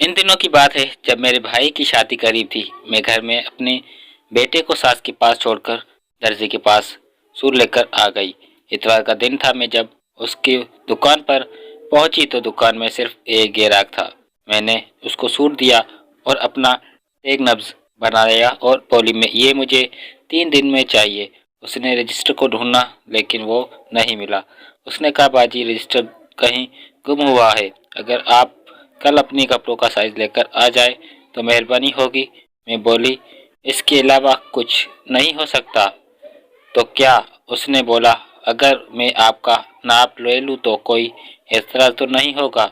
ان دنوں کی بات ہے جب میرے بھائی کی شادی قریب تھی۔ میں گھر میں اپنے بیٹے کو ساس کے پاس چھوڑ کر درزی کے پاس سوٹ لے کر آ گئی۔ اتوار کا دن تھا۔ میں جب اس کی دکان پر پہنچی تو دکان میں صرف ایک گراہک تھا۔ میں نے اس کو سوٹ دیا اور اپنا ٹیگ نبض بنایا اور بولی میں یہ مجھے 3 دن میں چاہیے۔ اس نے رجسٹر کو ڈھونڈا لیکن وہ نہیں ملا۔ اس نے کہا باجی رجسٹر کہیں گم ہوا ہے، اگر آپ کل اپنی کپڑوں کا سائز لے کر آ جائے تو مہربانی ہوگی۔ میں بولی اس کے علاوہ کچھ نہیں ہو سکتا تو کیا؟ اس نے بولا اگر میں آپ کا ناپ لے لوں تو کوئی اعتراض تو نہیں ہوگا؟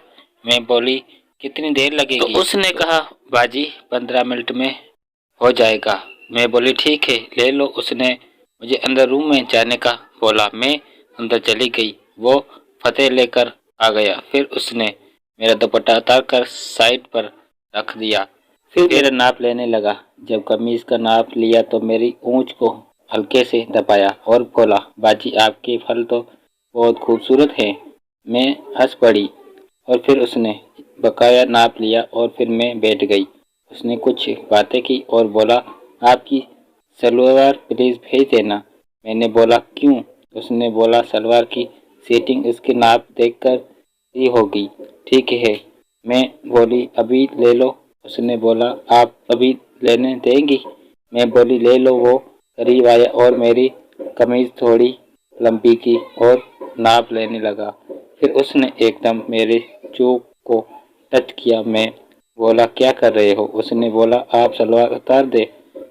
میں بولی کتنی دیر لگے گی؟ تو اس نے کہا باجی 15 منٹ میں ہو جائے گا۔ میں بولی ٹھیک ہے لے لو۔ اس نے مجھے اندر روم میں جانے کا بولا۔ میں اندر چلی گئی۔ وہ فتح لے کر آ گیا۔ پھر اس نے میرا دوپٹہ اتار کر سائڈ پر رکھ دیا۔ پھر میرا ناپ لینے لگا۔ جب قمیض کا ناپ لیا تو میری اونچ کو ہلکے سے دبایا اور بولا باجی آپ کے پھل تو بہت خوبصورت ہیں۔ میں ہنس پڑی اور پھر اس نے بقایا ناپ لیا اور پھر میں بیٹھ گئی۔ اس نے کچھ باتیں کی اور بولا آپ کی سلوار پلیز بھیج دینا۔ میں نے بولا کیوں؟ اس نے بولا سلوار کی سیٹنگ اس کے ناپ دیکھ کر ہی ہوگی۔ ٹھیک ہے۔ میں بولی ابھی لے لو۔ اس نے بولا آپ ابھی لینے دیں گی؟ میں بولی لے لو۔ وہ قریب آیا اور میری قمیض تھوڑی لمبی کی اور ناپ لینے لگا۔ پھر اس نے ایک دم میرے چوک کو ٹچ کیا۔ میں بولا کیا کر رہے ہو؟ اس نے بولا آپ سلوار اتار دیں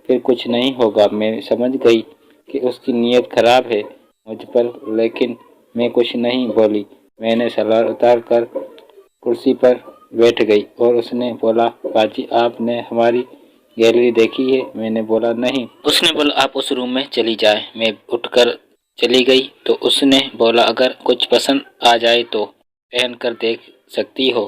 پھر کچھ نہیں ہوگا۔ میں سمجھ گئی کہ اس کی نیت خراب ہے مجھ پر، لیکن میں کچھ نہیں بولی۔ میں نے سلوار اتار کر کرسی پر بیٹھ گئی اور اس نے بولا باجی آپ نے ہماری گیلری دیکھی ہے؟ میں نے بولا نہیں۔ اس نے بولا آپ اس روم میں چلی جائیں۔ میں اٹھ کر چلی گئی تو اس نے بولا اگر کچھ پسند آ جائے تو پہن کر دیکھ سکتی ہو۔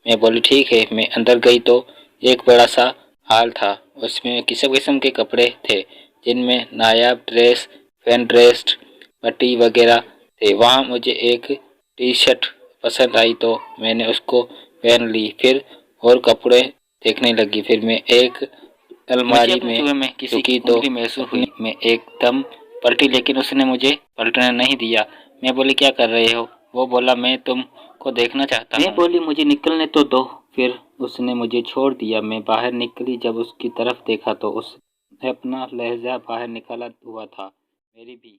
میں بولی ٹھیک ہے۔ میں اندر گئی تو ایک بڑا سا ہال تھا۔ اس میں قسم قسم کے کپڑے تھے جن میں نایاب ڈریس، فین ڈریس، پٹی وغیرہ تھے۔ وہاں مجھے ایک ٹی شرٹ پسند آئی تو میں نے اس کو پہن لی۔ پھر اور کپڑے دیکھنے لگی۔ پھر میں ایک الماری میں چکی تو محسوس ہوئی۔ میں ایک دم پلٹی لیکن اس نے مجھے پلٹنے نہیں دیا۔ میں بولی کیا کر رہے ہو؟ وہ بولا میں تم کو دیکھنا چاہتا ہوں۔ میں بولی مجھے نکلنے تو دو۔ پھر اس نے مجھے چھوڑ دیا۔ میں باہر نکلی۔ جب اس کی طرف دیکھا تو اس نے اپنا لہجہ باہر نکالا ہوا تھا۔ میری بھی